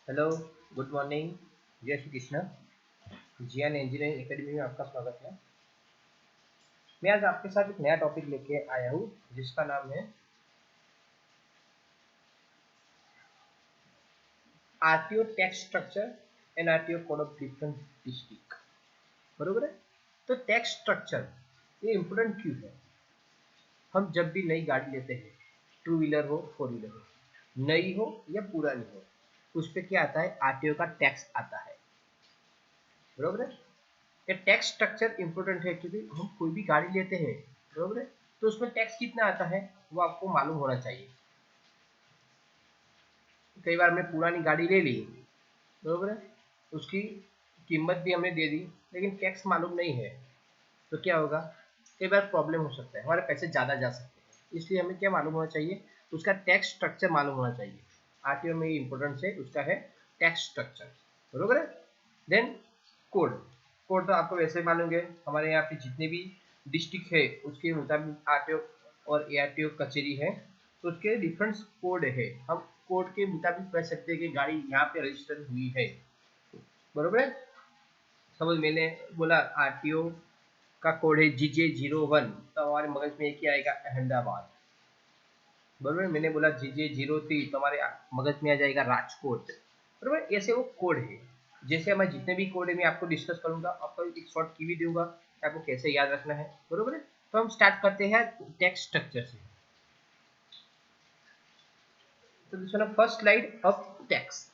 Hello, good morning. जय Shri Krishna. GN engineering academy में आपका स्वागत है। मैं आज आपके साथ एक नया टॉपिक लेके आया हूँ जिसका नाम है RTO tax structure and RTO code of different district. बरोबर है। तो टैक्स स्ट्रक्चर ये इम्पोर्टेंट क्यों है? हम जब भी नई गाड़ी लेते हैं, टू व्हीलर हो फोर व्हीलर हो, नई हो या पुरानी हो, उस पर क्या आता है? आरटीओ का टैक्स आता है। बरोबर है। ये टैक्स स्ट्रक्चर इंपॉर्टेंट है क्योंकि हम कोई भी गाड़ी लेते हैं, बरोबर है, तो उसमें टैक्स कितना आता है वो आपको मालूम होना चाहिए। कई बार हमने पुरानी गाड़ी ले ली, बरोबर है, उसकी कीमत भी हमने दे दी, लेकिन टैक्स मालूम नहीं है, तो क्या होगा? कई बार प्रॉब्लम हो सकता है, हमारे पैसे ज़्यादा जा सकते हैं। इसलिए हमें क्या मालूम होना चाहिए? उसका टैक्स स्ट्रक्चर मालूम होना चाहिए। आरटीओ में इंपॉर्टेंस है उसका है टैक्स स्ट्रक्चर। बरोबर है। Then code. कोड तो आपको वैसे मालूम है, हमारे यहाँ पे जितने भी डिस्ट्रिक्ट है उसके मुताबिक आरटीओ और एआरटीओ कचेरी है, तो उसके डिफरेंट कोड है। हम कोड के मुताबिक कह सकते हैं कि गाड़ी यहाँ पे रजिस्टर हुई है। बरोबर है। समझ मैंने बोला आरटीओ का कोड है GJ01, तो हमारे मगज में एक ही आएगा अहमदाबाद। बरोबर। मैंने बोला GJ03, तो हमारे मगज में आ जाएगा राजकोट। बरोबर। ऐसे वो कोड है। जैसे हमारे जितने भी कोड है मैं आपको डिस्कस करूंगा, आपको एक शॉर्ट की भी दूंगा कि आपको कैसे याद रखना है। बरोबर है। तो हम स्टार्ट करते हैं टैक्स स्ट्रक्चर से। तो this one first slide of tax,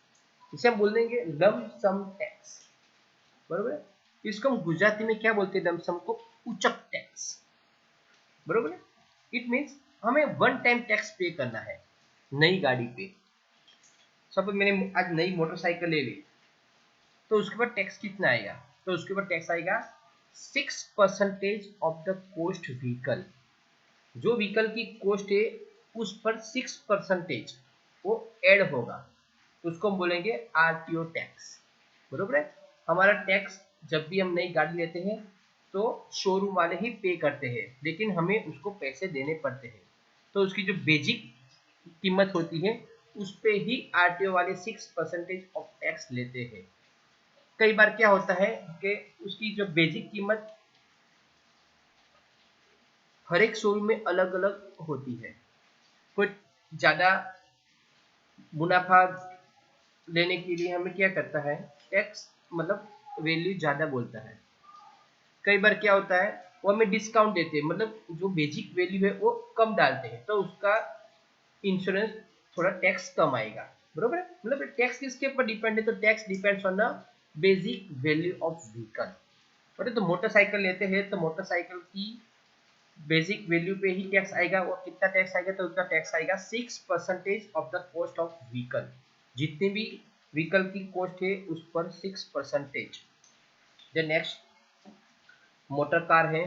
इसे हम बोल देंगे लम सम टैक्स। बरोबर है। इसको हम गुजराती में क्या बोलते हैं? लम सम को उचक टैक्स। बरोबर है। इट मीन्स हमें वन टाइम टैक्स पे करना है नई गाड़ी पे। सपोज मैंने आज नई मोटरसाइकिल ले ली, तो उसके ऊपर टैक्स कितना आएगा? तो उसके ऊपर टैक्स आएगा 6% ऑफ द कोस्ट व्हीकल। जो व्हीकल की कोस्ट है उस पर 6% वो ऐड होगा, उसको हम बोलेंगे आरटीओ टैक्स। बरोबर है। हमारा टैक्स जब भी हम नई गाड़ी लेते हैं तो शोरूम वाले ही पे करते हैं, लेकिन हमें उसको पैसे देने पड़ते हैं। तो उसकी जो बेसिक कीमत होती है उस पे ही आरटीओ वाले 6% ऑफ टैक्स लेते हैं। कई बार क्या होता है कि उसकी जो बेसिक कीमत हर एक शोरूम में अलग अलग होती है। कोई ज़्यादा मुनाफा लेने के लिए हमें क्या करता है? टैक्स मतलब वैल्यू ज़्यादा बोलता है। कई बार क्या होता है, वो हमें डिस्काउंट देते हैं, मतलब जो बेसिक वैल्यू है वो कम डालते हैं, तो उसका इंश्योरेंस थोड़ा टैक्स कम आएगा। बरोबर है। मतलब टैक्स किसके ऊपर डिपेंड है? तो tax depends on the basic value of vehicle. और तो मोटरसाइकिल लेते हैं तो मोटरसाइकिल की बेसिक वैल्यू पे ही टैक्स आएगा। और कितना टैक्स आएगा? तो उसका टैक्स आएगा 6% of the cost of vehicle. जितनी भी व्हीकल की कॉस्ट है उस पर 6%। द नेक्स्ट मोटर कार है,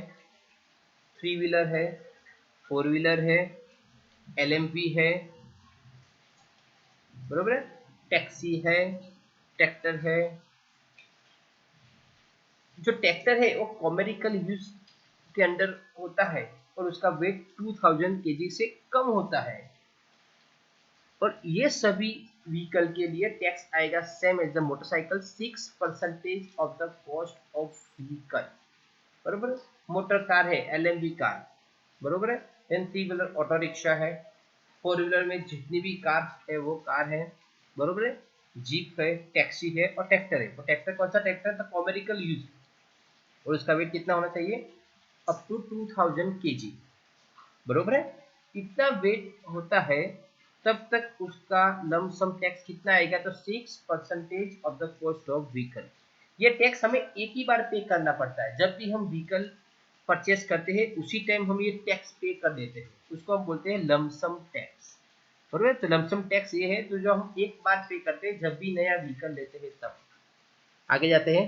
थ्री व्हीलर है, फोर व्हीलर है, एलएमवी है। बरोबर है। टैक्सी है, ट्रैक्टर है। जो ट्रैक्टर है वो कॉमर्शियल यूज के अंडर होता है और उसका वेट 2000 kg से कम होता है। और ये सभी व्हीकल के लिए टैक्स आएगा same as the motorcycle, 6% of the cost of vehicle. बरोबर। मोटर कार है एलएमवी कार। बरोबर है। Then three wheeler auto rickshaw है। फोर व्हीलर में जितनी भी कार है वो कार है। बरोबर है। जीप है, टैक्सी है और ट्रैक्टर है। तो ट्रैक्टर कौन सा ट्रैक्टर? तो कॉमर्शियल यूज। और उसका वेट कितना होना चाहिए? Up to 2000 kg। बरोबर है। इतना वेट होता है तब तक उसका लमसम टैक्स कितना आएगा? तो 6% of the cost of vehicle. ये टैक्स हमें एक ही बार पे करना पड़ता है। जब भी हम व्हीकल परचेस करते हैं उसी टाइम हम ये टैक्स पे कर देते हैं, उसको हम बोलते हैं लमसम टैक्स। बरोबर। तो लमसम टैक्स ये है तो जो हम एक बार पे करते हैं जब भी नया व्हीकल लेते हैं तब। आगे जाते हैं।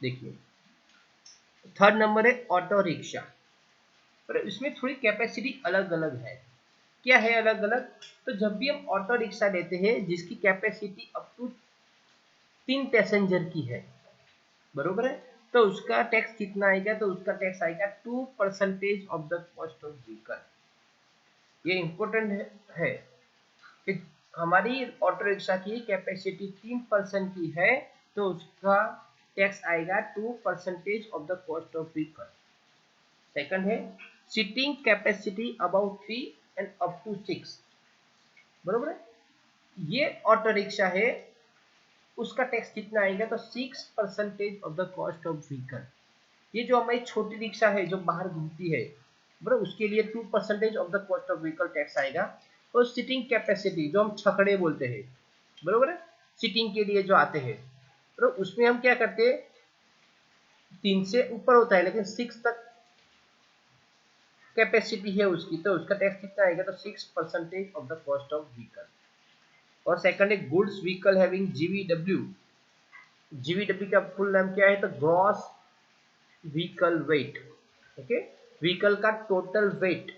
देखिए थर्ड नंबर है ऑटो रिक्शा। पर इसमें थोड़ी कैपेसिटी अलग अलग है। क्या है अलग अलग? तो जब भी हम ऑटो रिक्शा लेते हैं जिसकी कैपेसिटी अप टू 3 पैसेंजर की है, बरोबर है, तो उसका टैक्स कितना आएगा? तो उसका टैक्स आएगा 2% of the cost of vehicle. ये इंपॉर्टेंट है कि हमारी ऑटो रिक्शा की कैपेसिटी 3% की है तो उसका टैक्स आएगा 2% of the cost of vehicle. Second है seating capacity about 3 and up to 6, बरोबर है। ये ऑटो रिक्शा है, उसका टैक्स कितना आएगा तो 6% of the cost of vehicle. ये जो हमारी छोटी रिक्शा है जो बाहर घूमती है, बराबर, उसके लिए 2% of the cost of vehicle tax आएगा। और सिटिंग कैपेसिटी जो हम छकड़े बोलते हैं, बरोबर है, सिटिंग के लिए जो आते हैं, तो उसमें हम क्या करते हैं, 3 से ऊपर होता है लेकिन 6 तक कैपेसिटी है उसकी, तो उसका टैक्स कितना आएगा तो 6% of the cost of vehicle. और सेकंड है गुड्स व्हीकल हैविंग जीवीडब्ल्यू। जीवीडब्ल्यू का फुल नाम क्या है तो gross vehicle wait. Okay, vehicle का टोटल वेट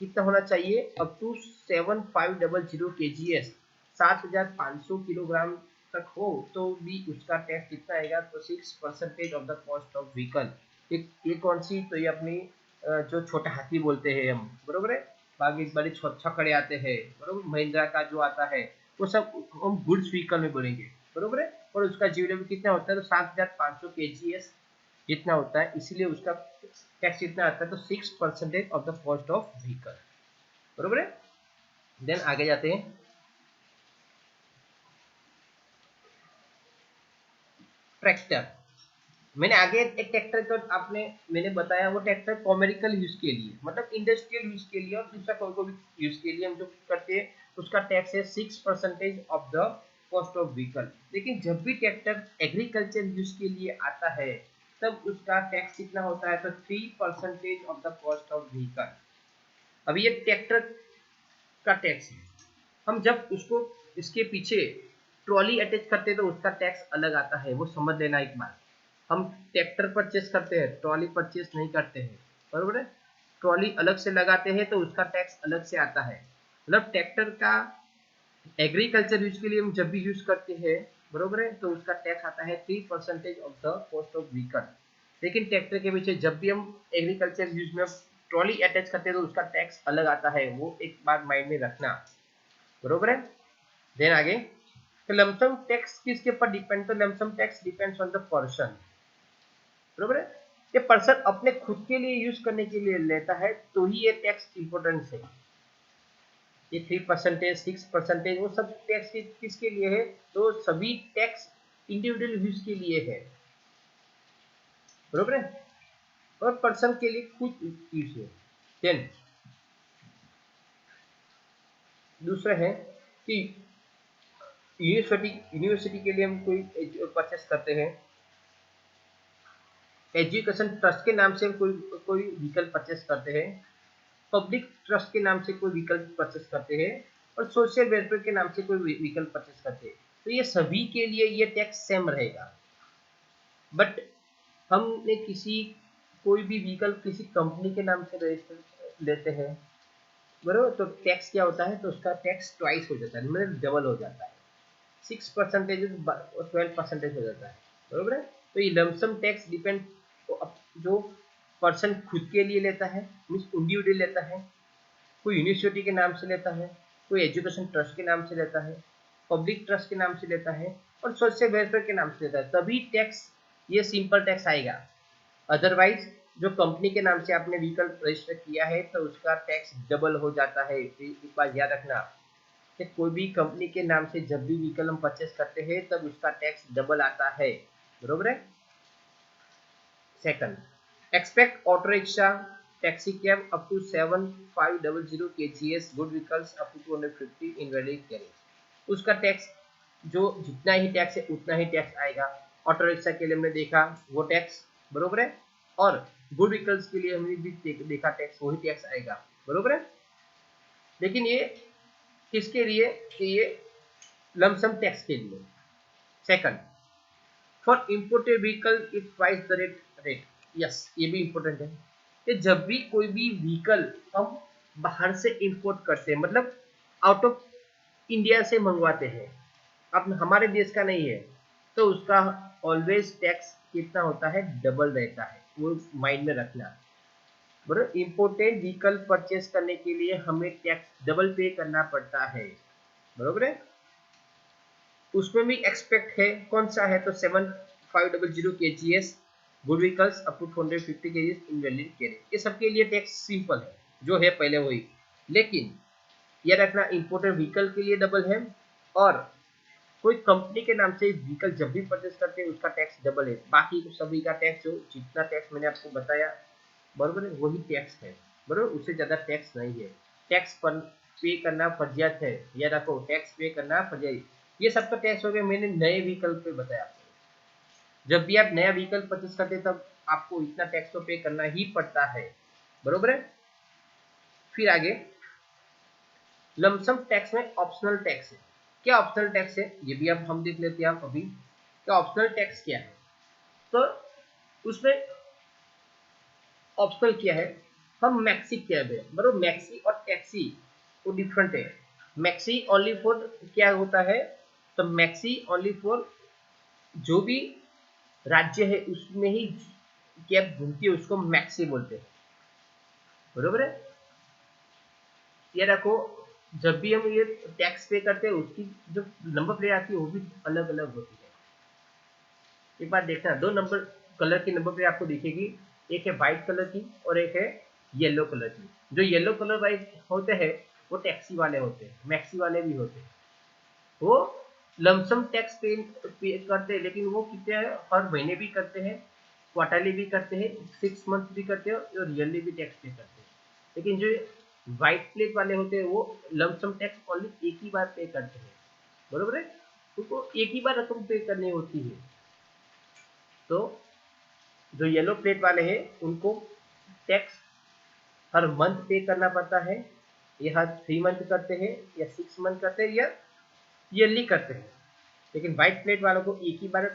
कितना होना चाहिए, अप टू 7500 kgs, 7500 किलोग्राम तक हो तो भी उसका टैक्स कितना आएगा तो 6% of the cost of vehicle. ये कौन सी, तो ये अपनी जो छोटा हाथी बोलते हैं हम, बरोबर है, बाकी बड़े छकड़े आते हैं, बरोबर, महिंद्रा का जो आता है वो सब हम गुड्स व्हीकल में बोलेंगे, बरोबर है। और उसका जीडब्ल्यू कितना होता है तो 7500 kgs जितना होता है, इसीलिए उसका टैक्स कितना आता है तो 6% of the cost of vehicle, बरोबर है। देन आगे जाते हैं, ट्रैक्टर। मैंने आगे एक ट्रैक्टर का आपने मैंने बताया, वो ट्रैक्टर कॉमर्शियल यूज के लिए, मतलब इंडस्ट्रियल यूज के लिए, और दूसरा कोई को भी यूज के लिए हम जो करते हैं उसका टैक्स है 6% of the cost of vehicle. लेकिन जब भी ट्रैक्टर एग्रीकल्चर यूज के लिए आता है तब उसका टैक्स कितना होता है तो 3% of the cost of vehicle. अभी ये ट्रैक्टर का टैक्स है, हम जब उसको इसके पीछे ट्रॉली अटैच करते हैं तो उसका टैक्स अलग आता है, वो समझ लेना एक बार। हम ट्रैक्टर परचेस करते हैं, ट्रॉली परचेस नहीं करते हैं, बरोबर है। ट्रॉली अलग से लगाते हैं तो उसका टैक्स अलग से आता है। मतलब ट्रैक्टर का एग्रीकल्चर यूज के लिए हम जब भी यूज करते हैं, बरोबर है, तो उसका टैक्स आता है 3% of the cost of vehicle. लेकिन ट्रैक्टर के पीछे जब भी हम एग्रीकल्चर यूज में ट्रॉली अटैच करते हैं तो उसका टैक्स अलग आता है, वो एक बार माइंड में रखना, बरोबर है। देन आगे, तो लमसम टैक्स किसके ऊपर डिपेंड, तो lump sum tax depends on the person, बरोबर है। ये पर्सन अपने खुद के लिए यूज करने के लिए लेता है तो ही ये टैक्स इंपॉर्टेंस है। ये 3%, 6%, वो सब टैक्स किसके लिए है, तो सभी टैक्स इंडिविजुअल यूज के लिए है, बरोबर है, और पर्सन के लिए खुद यूज है। देन दूसरा है कि यूनिवर्सिटी के लिए हम कोई परचेस करते हैं, एजुकेशन ट्रस्ट के नाम से कोई कोई व्हीकल परचेस करते हैं, पब्लिक ट्रस्ट के नाम से कोई व्हीकल परचेस करते हैं, और सोशल वेलफेयर के नाम से कोई व्हीकल परचेस करते हैं, तो ये सभी के लिए ये टैक्स सेम रहेगा। बट हमने कोई भी व्हीकल किसी कंपनी के नाम से रजिस्टर लेते हैं, बराबर, तो टैक्स क्या होता है तो उसका टैक्स ट्वाइस हो जाता है, मतलब डबल हो जाता है, 6% 12% हो जाता है, बरोबर है। तो ये लमसम टैक्स डिपेंड जो पर्सन खुद के लिए लेता है, मीन्स इंडिविजुअल लेता है, कोई यूनिवर्सिटी के नाम से लेता है, कोई एजुकेशन ट्रस्ट के नाम से लेता है, पब्लिक ट्रस्ट के नाम से लेता है, और सोशल वेलफेयर के नाम से लेता है, तभी टैक्स ये सिंपल टैक्स आएगा। अदरवाइज जो कंपनी के नाम से आपने व्हीकल रजिस्टर किया है तो उसका टैक्स डबल हो जाता है। एक बार याद रखना कि कोई भी कंपनी के नाम से जब भी व्हीकल हम परचेस करते हैं तब उसका टैक्स डबल आता है, बरोबर है। Second, except auto rickshaw taxi cab up to 7500 kgs, goods vehicles up to 250 in valid carrying. उसका टैक्स जो जितना ही टैक्स है उतना ही टैक्स आएगा। ऑटो रिक्शा के लिए हमने देखा वो टैक्स, बरोबर है, और गुड व्हीकल्स के लिए हमने भी देखा टैक्स, वही टैक्स आएगा, बरोबर है। लेकिन ये किसके लिए, कि ये लमसम टैक्स के लिए। Second, for imported vehicle it twice the rate. Yes, ये भी इंपॉर्टेंट है कि जब भी कोई भी व्हीकल हम बाहर से इंपोर्ट करते हैं, मतलब आउट ऑफ इंडिया से मंगवाते हैं, अब हमारे देश का नहीं है, तो उसका ऑलवेज टैक्स कितना होता है, डबल रहता है, वो माइंड में रखना, बराबर। इंपोर्टेड व्हीकल परचेस करने के लिए हमें टैक्स डबल पे करना पड़ता है, बरोबर है। उसमें भी एक्सपेक्ट है, कौन सा है, तो 7500 kgs goods vehicles up to 250 kgs in valid carriage. ये सबके लिए टैक्स सिंपल है, जो है पहले वही। लेकिन ये रखना इंपोर्टेड व्हीकल के लिए डबल है, और कोई कंपनी के नाम से व्हीकल जब भी परचेस करते हैं उसका टैक्स डबल है। बाकी सभी का टैक्स, जो जितना टैक्स मैंने आपको बताया बरोबर है, वही टैक्स है बरोबर, उससे ज्यादा टैक्स नहीं है। टैक्स पर पे करना फर्जियत है, या रखो टैक्स पे करना फर्जियत। ये सब तो टैक्स हो गया, मैंने नए व्हीकल पे बताया आपको। जब भी आप नया व्हीकल परचेस करते हैं तब आपको इतना टैक्स तो पे करना ही पड़ता है, बरोबर है। फिर आगे लमसम टैक्स में ऑप्शनल टैक्स है। क्या ऑप्शनल टैक्स है ये भी अब हम देख लेते हैं। आप अभी क्या ऑप्शनल टैक्स क्या है, तो उसमें ऑप्शनल क्या है, हम मैक्सी क्या है बरोबर। मैक्सी और टैक्सी वो डिफरेंट है। मैक्सी ओनली फॉर क्या होता है, तो मैक्सी ओनली फॉर जो भी राज्य है उसमें ही कैब घूमती है उसको मैक्सी बोलते हैं, बरोबर है। ये रखो, जब भी हम ये टैक्स पे करते हैं उसकी जो नंबर प्लेट आती है वो भी अलग अलग होती है। एक बार देखना, दो नंबर कलर की नंबर प्लेट आपको दिखेगी, एक है व्हाइट कलर की और एक है येलो कलर की। जो येलो कलर वाइज होते हैं वो टैक्सी वाले होते हैं, मैक्सी वाले भी होते हैं। वो लमसम टैक्स पे करते हैं, लेकिन वो कितने हर महीने भी करते हैं, क्वार्टरली भी करते हैं, 6 मंथ भी करते हैं और ईयरली भी टैक्स पे करते हैं। लेकिन जो व्हाइट प्लेट वाले होते हैं वो लमसम टैक्स ओनली एक ही बार पे करते हैं, बरोबर है। उनको एक ही बार रकम पे करनी होती है। तो जो येलो प्लेट वाले हैं उनको टैक्स हर मंथ पे करना पड़ता है। ये हर 3 मंथ करते हैं या 6 मंथ करते हैं या ईयरली करते हैं। लेकिन व्हाइट प्लेट वालों को एक ही बार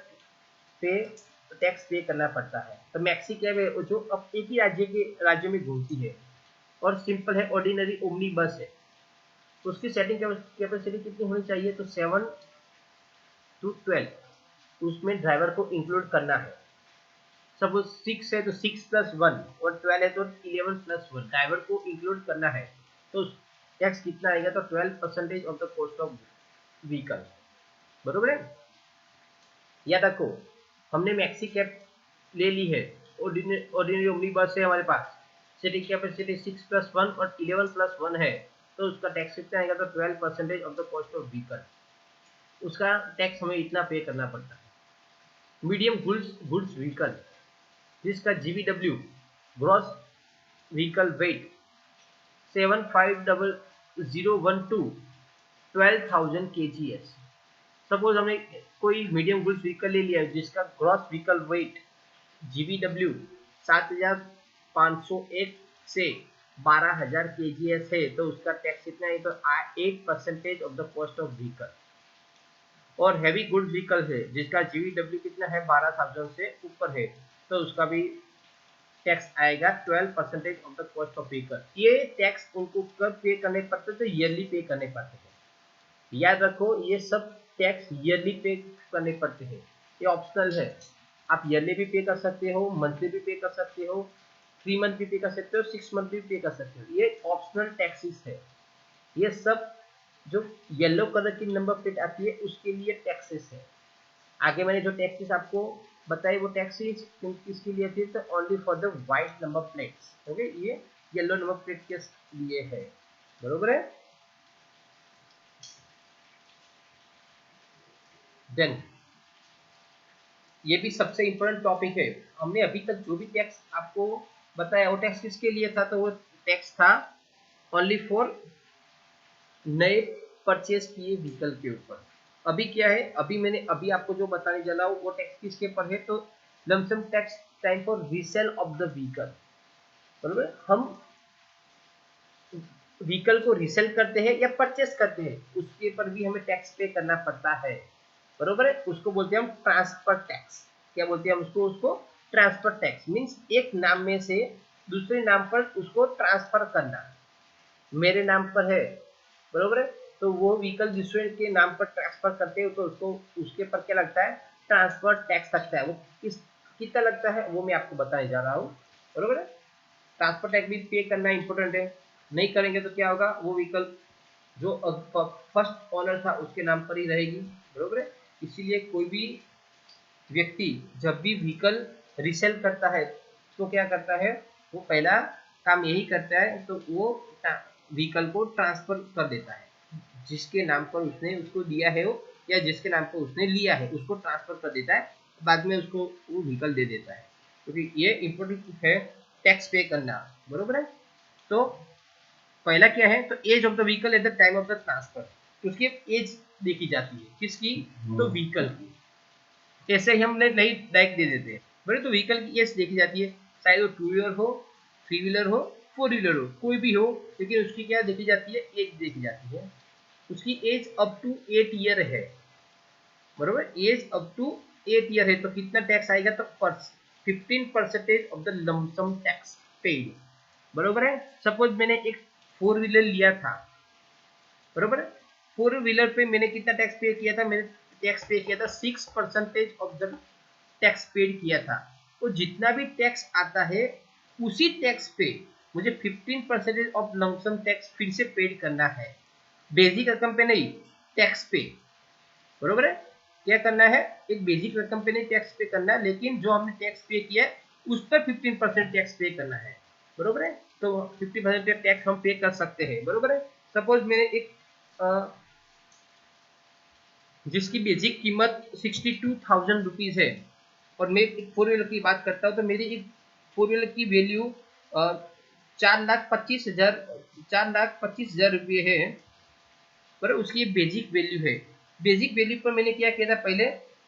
पे टैक्स पे करना पड़ता है। तो मैक्सी कैब है जो अब एक ही राज्य में घूमती है और सिंपल है, ऑर्डिनरी ओमनी बस है। उसकी सेटिंग कैपेसिटी कितनी होनी चाहिए, तो 7 to 12 उसमें ड्राइवर को इंक्लूड करना है। सपोज 6 है तो 6+1 और 12 है तो 11+1 ड्राइवर को इंक्लूड करना है। तो टैक्स कितना आएगा, तो 12% of the cost of vehicle, बरोबर है। या रखो हमने मैक्सी कैब ले ली है, ऑर्डिनरी ओमनी बस है हमारे पास, सीटिंग कैपेसिटी 6+1 और 11+1 है, तो उसका टैक्स कितना आएगा, तो 12% of the cost of vehicle. उसका टैक्स हमें इतना पे करना पड़ता है। मीडियम गुड्स व्हीकल जिसका GVW gross vehicle wait 75012 12,000 kgs। Suppose हमने कोई मीडियम गुड्स व्हीकल ले लिया है जिसका ग्रॉस व्हीकल वेट GVW 7501 से 12,000 kgs है, तो उसका टैक्स कितना है, तो 8% of the cost of vehicle. और हैवी गुड्स व्हीकल है जिसका GVW कितना है, 12,000 से ऊपर है, तो उसका भी टैक्स आएगा 12% of the cost of vehicle. ये टैक्स उनको कब पे करने पड़ते हैं, तो ईयरली पे करने पड़ते हैं। याद रखो ये सब टैक्स ईयरली पे करने पड़ते हैं, ये ऑप्शनल है। आप ईयरली भी पे कर सकते हो, मंथली भी पे कर सकते हो, 3 मंथ भी पे कर सकते हो, 6 मंथ भी पे कर सकते हो, ये ऑप्शनल टैक्सेस है। ये सब जो येलो कलर की नंबर प्लेट आती है उसके लिए टैक्सेस है। आगे मैंने जो टैक्सेस आपको बताई वो टैक्सेस किसके लिए थी, तो only for the white number plates, okay. ये येलो नंबर प्लेट के लिए है, बरोबर है। देन ये भी सबसे इंपॉर्टेंट टॉपिक है। हमने अभी तक जो भी टैक्स आपको बताया वो टैक्स किसके लिए था, तो वो टैक्स था ओनली फॉर नए परचेज किए व्हीकल के ऊपर। अभी क्या है, अभी आपको जो बताने जा रहा हूँ वो टैक्स किसके ऊपर है, तो lump sum tax time for resale of the vehicle, बरोबर। हम व्हीकल को रीसेल करते हैं या परचेस करते हैं उसके ऊपर भी हमें टैक्स पे करना पड़ता है, बरोबर है। उसको बोलते हैं हम ट्रांसफर टैक्स। क्या बोलते हैं हम उसको ट्रांसफर टैक्स मीन्स एक नाम में से दूसरे नाम पर उसको ट्रांसफर करना। मेरे नाम पर है, बरोबर है, तो वो व्हीकल दूसरे के नाम पर ट्रांसफर करते हो तो उसको उसके पर क्या लगता है, ट्रांसफर टैक्स लगता है। वो कितना लगता है वो मैं आपको बताने जा रहा हूँ, बरोबर है। ट्रांसफर टैक्स भी पे करना इंपॉर्टेंट है, नहीं करेंगे तो क्या होगा, वो व्हीकल जो फर्स्ट ऑनर था उसके नाम पर ही रहेगी, बरोबर है। इसीलिए कोई भी व्यक्ति जब भी व्हीकल रीसेल करता है तो क्या करता है, वो पहला काम यही करता है, तो वो व्हीकल को ट्रांसफर कर देता है, जिसके नाम पर उसने उसको दिया है वो, या जिसके नाम पर उसने लिया है उसको ट्रांसफर कर देता है, बाद में उसको वो व्हीकल दे देता है, क्योंकि ये इम्पोर्टेंट है टैक्स पे करना, बरोबर है। तो पहला क्या है, तो age of the vehicle at the time of the transfer, तो उसकी एज देखी जाती है, किसकी, तो व्हीकल की। ऐसे ही हमने नई बाइक दे देते हैं, बड़े तो व्हीकल की एज देखी जाती है, चाहे वो टू व्हीलर हो, थ्री व्हीलर हो, फोर व्हीलर हो, कोई भी हो, लेकिन उसकी क्या देखी जाती है, एज देखी जाती है। उसकी एज अप टू 8 ईयर है, बरोबर, एज अप टू 8 ईयर है, तो कितना टैक्स आएगा, तो 15% of the lump sum tax paid, बरोबर है। सपोज मैंने एक फोर व्हीलर लिया था, बरोबर है, फोर व्हीलर पे मैंने कितना टैक्स पे किया था, मैंने टैक्स पे किया था 6% ऑफ द टैक्स पेड किया था। तो जितना भी टैक्स आता है उसी टैक्स पे मुझे 15% ऑफ लमसम टैक्स फिर से पेड करना है, बेसिक रकम पे नहीं, टैक्स पे, बरोबर है। क्या करना है, एक बेसिक रकम पे नहीं टैक्स पे करना है, लेकिन जो हमने टैक्स पे किया है उस पर 15% टैक्स पे करना है, बरोबर है। तो 50% टैक्स हम पे कर सकते हैं, बरोबर है। सपोज मैंने एक जिसकी बेसिक कीमत 62,000 रुपीज है, और मैं एक फोर व्हीलर की बात करता हूँ, तो मेरी एक फोर व्हीलर की वैल्यू 4,25,000 4,25,000 रुपये है, पर उसकी बेसिक वैल्यू है। बेसिक वैल्यू पर मैंने क्या किया था, पहले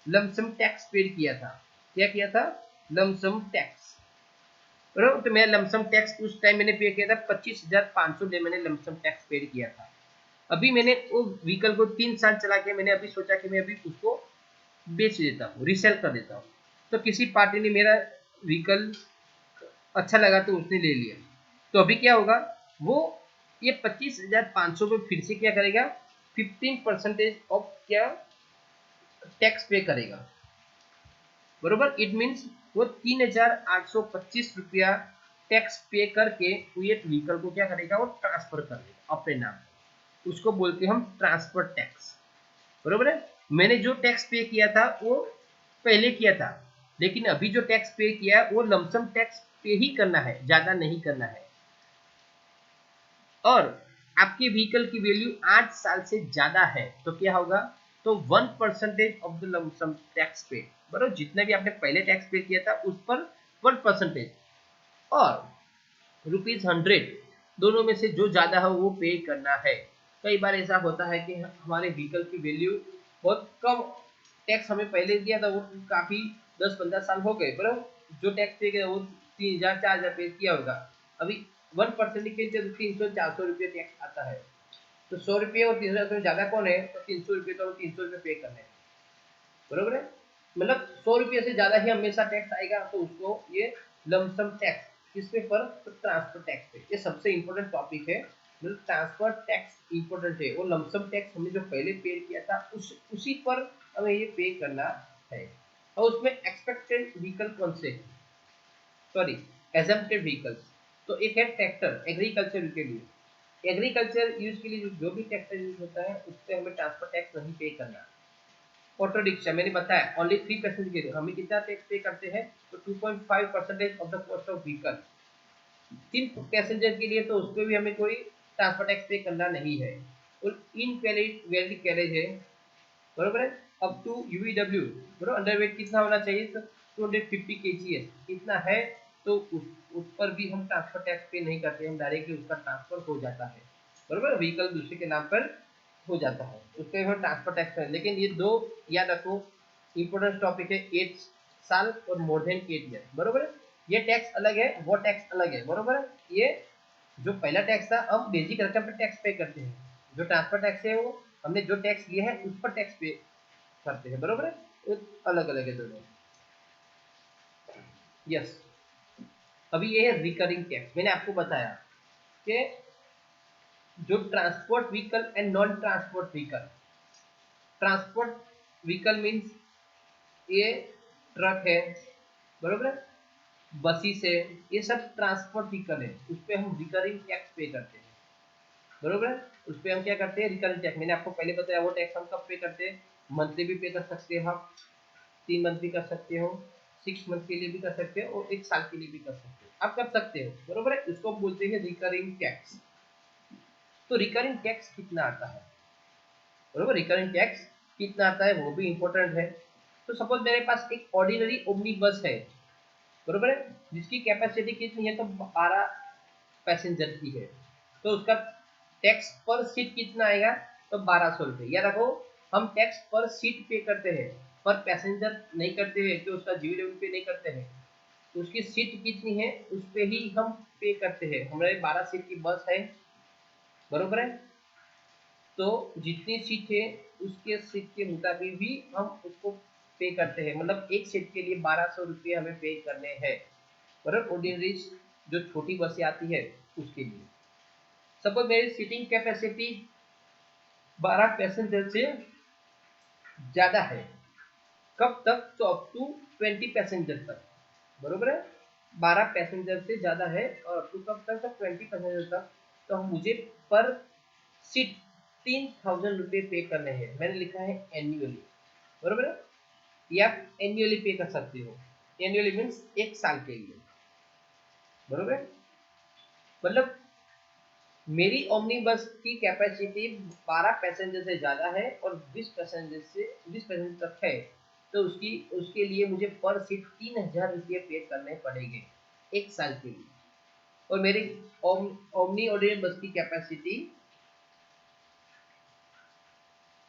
लमसम टैक्स पेड किया था, क्या किया था, लमसम टैक्स, बराबर। तो मैं लमसम टैक्स उस टाइम मैंने पे किया था 25,500 डे, मैंने लमसम टैक्स पेड किया था। अभी मैंने वो व्हीकल को 3 साल चला के मैंने अभी सोचा कि मैं अभी उसको बेच देता हूँ, रीसेल कर देता हूँ, तो किसी पार्टी ने मेरा व्हीकल अच्छा लगा तो उसने ले लिया, तो अभी क्या होगा, वो ये 25,500 पे फिर से क्या करेगा, 15% ऑफ क्या टैक्स पे करेगा, बरोबर। इट मीन्स वो 3,825 रुपया टैक्स पे करके वो ये व्हीकल को क्या करेगा, वो ट्रांसफर कर देगा अपने नाम पे, उसको बोलते हैं हम ट्रांसफर टैक्स, बरोबर है। मैंने जो टैक्स पे किया था वो पहले किया था, लेकिन अभी जो टैक्स पे किया वो लमसम टैक्स पे ही करना है, ज्यादा नहीं करना है। और आपके व्हीकल की वैल्यू 8 साल से ज्यादा है तो क्या होगा, तो 1% ऑफ द लमसम टैक्स पे, बराबर, जितना भी आपने पहले टैक्स पे किया था उस पर 1%, और ₹100 दोनों में से जो ज्यादा है वो पे करना है। कई बार ऐसा होता है कि हमारे व्हीकल की वैल्यू बहुत कम, टैक्स हमें पहले दिया था वो काफी 10-15 साल हो गए, बराबर, जो टैक्स पे किया वो 3,000 4,000 पे किया होगा, अभी 1% के जब 300-400 रुपये टैक्स आता है, तो 100 रुपये और 300 ज्यादा कौन है, तो 300 रुपये, तो 300 रुपये पे करने हैं, बरोबर है। मतलब 100 रुपये से ज्यादा ही हमेशा टैक्स आएगा, तो उसको ये लमसम टैक्स, किसपे पर, तो ट्रांसफर टैक्स पे, ये सबसे इंपॉर्टेंट टॉपिक है, मतलब ट्रांसफर टैक्स इंपॉर्टेंट है, वो लमसम टैक्स हमने जो पहले पे किया था उसी पर हमें ये पे करना है। और उसमें एक्सपेक्टेड व्हीकल कौन से, सॉरी, एजम्प्टेड व्हीकल्स, तो एक है ट्रैक्टर एग्रीकल्चर के लिए, एग्रीकल्चर यूज के लिए जो भी ट्रैक्टर यूज होता है उस पर हमें ट्रांसफर टैक्स नहीं पे करना। ऑटो रिक्शा मैंने बताया ओनली 3% के लिए हमें कितना टैक्स पे करते हैं, तो 2.5% of the cost of vehicle, 3 passenger के लिए, तो उस पर भी हमें कोई ट्रांसफर टैक्स पे करना नहीं है। और इन वैलिड कैरेज है, बरोबर है, अप टू यूवीडब्ल्यू, बरोबर, अंडरवेट कितना होना चाहिए, तो 250 kgs इतना है, तो उस पर भी हम ट्रांसफर टैक्स पे नहीं करते, हम डायरेक्टली उसका ट्रांसफर हो जाता है, बरोबर, व्हीकल दूसरे के नाम पर हो जाता है, उस पर हम ट्रांसफर टैक्स करें। लेकिन ये दो याद रखो, इंपॉर्टेंट टॉपिक है, 8 साल और मोर देन 8 ईयर, बरोबर है। ये टैक्स अलग है, वो टैक्स अलग है, बरोबर है। ये जो पहला टैक्स था हम बेसिक रकम पर टैक्स पे करते हैं, जो ट्रांसफर टैक्स है वो हमने जो टैक्स लिया है उस पर टैक्स पे करते हैं, बरोबर है, तो अलग अलग है दोनों। यस, अभी ये है रिकरिंग टैक्स, मैंने आपको बताया कि जो transport vehicle and non transport vehicle, transport vehicle means ये ट्रक है, बरोबर है, बसेस है, ये सब ट्रांसपोर्ट व्हीकल है, उस पर हम रिकरिंग टैक्स पे करते हैं। बरोबर है। उस पर हम क्या करते हैं, रिकरिंग टैक्स, मैंने आपको पहले बताया वो टैक्स हम कब पे करते हैं, मंथली भी पे कर सकते हो आप, 3 मंथ भी कर सकते हो, 6 मंथ के लिए भी कर सकते हो और 1 साल के लिए भी कर सकते हो, आप कर सकते हो, बरोबर है। इसको बोलते हैं रिकरिंग टैक्स। तो रिकरिंग टैक्स कितना आता है, बरोबर, रिकरिंग टैक्स कितना आता है वो भी इंपॉर्टेंट है। तो सपोज मेरे पास एक ऑर्डिनरी ओमनी बस है, बरोबर है, जिसकी कैपेसिटी कितनी है, तो 12 पैसेंजर की है, तो उसका टैक्स पर सीट कितना आएगा, तो 1200 रुपये। या रखो हम टैक्स पर सीट पे करते हैं, पर पैसेंजर नहीं करते हैं, तो उसका जीवीडब्ल्यू पे नहीं करते हैं, तो उसकी सीट कितनी है उस पे ही हम पे करते हैं। हमारे 12 सीट की बस है, बरोबर है, तो जितनी सीट है उसके सीट के मुताबिक भी हम उसको पे करते हैं, मतलब एक सीट के लिए 1200 रुपये हमें पे करने हैं, बराबर। ऑर्डिनरी जो छोटी बसें आती है उसके लिए, सपोज मेरी सीटिंग कैपेसिटी 12 पैसेंजर से ज़्यादा है, कब तक, तो अप टू 20 पैसेंजर तक, बरोबर है। 12 पैसेंजर से ज़्यादा है और अप टू कब तक, तो 20 पैसेंजर तक, तो मुझे पर सीट 3000 रुपये पे करने हैं, मैंने लिखा है एन्युअली, बरोबर है, या एन्युअली पे कर सकते हो, एन्युअली मीन्स 1 साल के लिए, बरोबर है। मतलब मेरी ओमनी बस की कैपेसिटी 12 पैसेंजर से ज़्यादा है और 20 पैसेंजर तक है, तो उसके लिए मुझे पर सीट 3000 रुपये पे करने पड़ेंगे 1 साल के लिए। और मेरी ओमनी ऑर्डिनरी बस की कैपेसिटी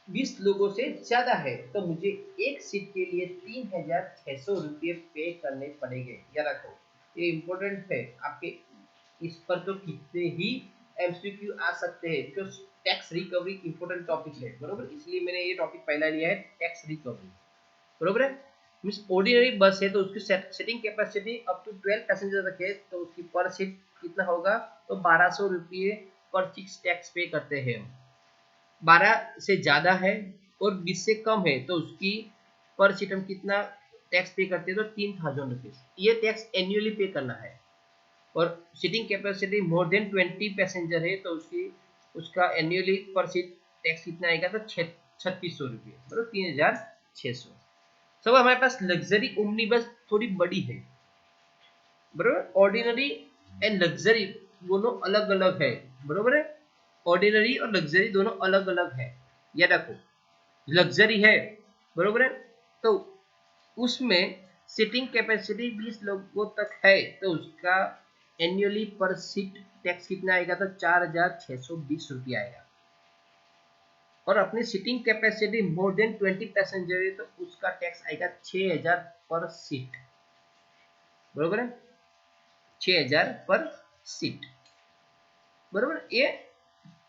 20 लोगों से ज़्यादा है, तो मुझे एक सीट के लिए 3600 रुपये पे करने पड़ेंगे। या रखो ये इम्पोर्टेंट है आपके, इस पर तो कितने ही एमसीक्यू आ सकते हैं, क्यों, टैक्स रिकवरी इंपॉर्टेंट टॉपिक है, बरोबर, इसलिए मैंने ये टॉपिक पहला लिया है, टैक्स रिकवरी, बरोबर है। मीन्स ऑर्डिनरी बस है तो उसकी setting capacity up to 12 passenger तक है, तो उसकी पर सीट कितना होगा, तो 1200 रुपये पर फिक्स टैक्स पे करते हैं हम। 12 से ज़्यादा है और 20 से कम है तो उसकी पर सीट हम कितना टैक्स पे करते हैं, तो 3000 रुपीज़, ये टैक्स एनुअली पे करना है। और seating capacity more than 20 passenger है तो उसका एनुअली पर सीट टैक्स कितना आएगा, तो 3600 रुपये, मतलब 3600। सब हमारे पास लग्जरी ओमनी बस थोड़ी बड़ी है, बरोबर, ऑर्डिनरी एंड लग्जरी दोनों अलग अलग है, बरोबर है, ऑर्डिनरी और लग्जरी दोनों अलग अलग है। या रखो लग्जरी है, बरोबर है, तो उसमें सीटिंग कैपेसिटी 20 लोगों तक है, तो उसका एनुअली पर सीट टैक्स कितना आएगा, तो 4620 रुपये आएगा। और अपनी seating capacity more than 20 passenger है तो उसका टैक्स आएगा 6000 पर सीट, बरोबर है, 6000 पर सीट, बरोबर। ये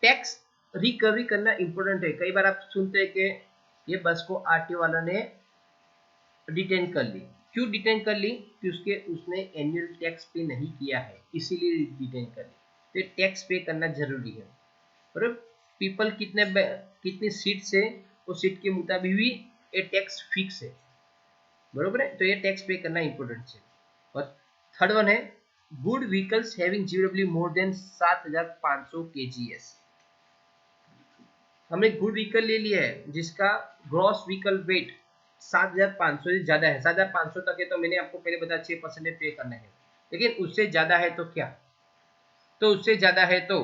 टैक्स रिकवरी करना इंपॉर्टेंट है। कई बार आप सुनते हैं कि ये बस को आरटीओ वाला ने डिटेन कर ली, क्यों डिटेन कर ली, कि उसने एनुअल टैक्स पे नहीं किया है, इसीलिए डिटेन कर ली। तो टैक्स पे करना जरूरी है, और पीपल कितने सीट से, उस सीट के मुताबिक भी ये टैक्स फिक्स है, बरोबर है, तो ये टैक्स पे करना इंपॉर्टेंट है। और थर्ड वन है good vehicles having GW more than 7500 kgs। हमने गुड व्हीकल ले लिया है जिसका ग्रॉस व्हीकल वेट 7500 से ज्यादा है, 7500 तक है तो मैंने आपको पहले बताया 6% पे करना है, लेकिन उससे ज्यादा है तो क्या, तो उससे ज्यादा है तो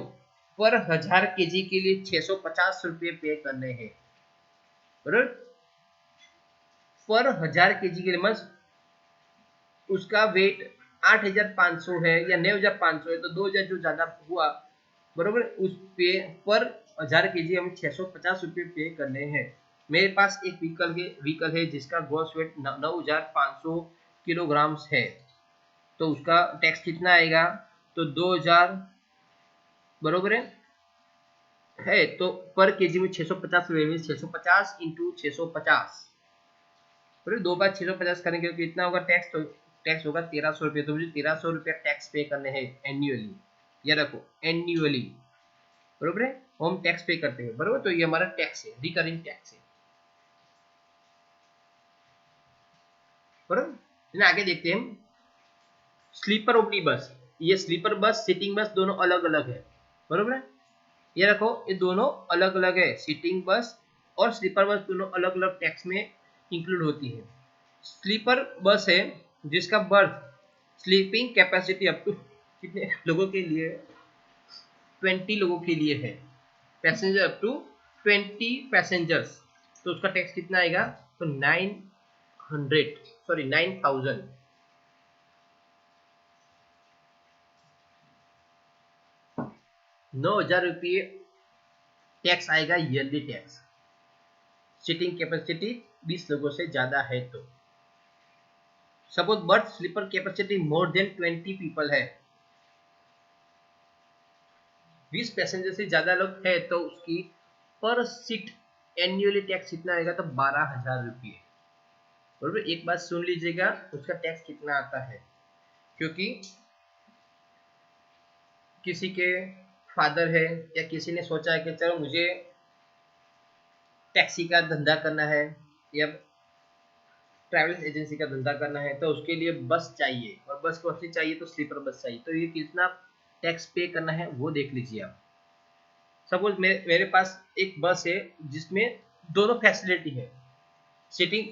पर 1000 kg के लिए 650 रुपये पे करने हैं, बराबर, पर 1000 kg के लिए, मतलब उसका वेट 8500 है या 9500 है, तो 2000 जो ज्यादा हुआ, बरोबर, उस पे पर 1000 kg हमें 650 रुपये पे करने हैं। मेरे पास एक व्हीकल है जिसका ग्रॉस वेट 9500 किलोग्राम्स है, तो उसका टैक्स कितना आएगा, तो 2000, बरोबर है, तो पर केजी में 650 रुपये में 650 इंटू 650, फिर 2 बार 650 करेंगे तो कितना होगा टैक्स, तो टैक्स होगा 1300 रुपये, तो मुझे 1300 रुपये टैक्स पे करने हैं एन्युअली। या रखो एन्युअली, बरोबर है, हम टैक्स पे करते हैं, बरोबर, तो ये हमारा टैक्स है, रिकरिंग टैक्स है, बरोबर। आगे देखते हैं स्लीपर ओमनी बस। ये स्लीपर बस, सिटिंग बस दोनों अलग अलग है, बरोबर है। ये रखो, ये दोनों अलग अलग है, सीटिंग बस और स्लीपर बस दोनों अलग अलग टैक्स में इंक्लूड होती है। स्लीपर बस है जिसका berth sleeping capacity up to कितने लोगों के लिए, 20 लोगों के लिए है, पैसेंजर अप टू 20 पैसेंजर्स, तो उसका टैक्स कितना आएगा, तो 9,000 9,000 रुपये टैक्स आएगा, ईयरली टैक्स। सीटिंग कैपेसिटी 20 लोगों से ज्यादा है तो। Suppose berth sleeper capacity more than 20 people है, 20 पैसेंजर से ज्यादा लोग है तो उसकी पर सीट एनुअली टैक्स कितना आएगा, तो 12,000 रुपये। बराबर, एक बात सुन लीजिएगा, उसका टैक्स कितना आता है, क्योंकि किसी के फादर है या किसी ने सोचा है कि चलो मुझे टैक्सी का धंधा करना है या ट्रैवल एजेंसी का धंधा करना है, तो उसके लिए बस चाहिए, और बस कौन सी चाहिए, तो स्लीपर बस चाहिए, तो ये कितना टैक्स पे करना है वो देख लीजिए आप। सपोज मेरे पास एक बस है जिसमें दोनों फैसिलिटी है, सीटिंग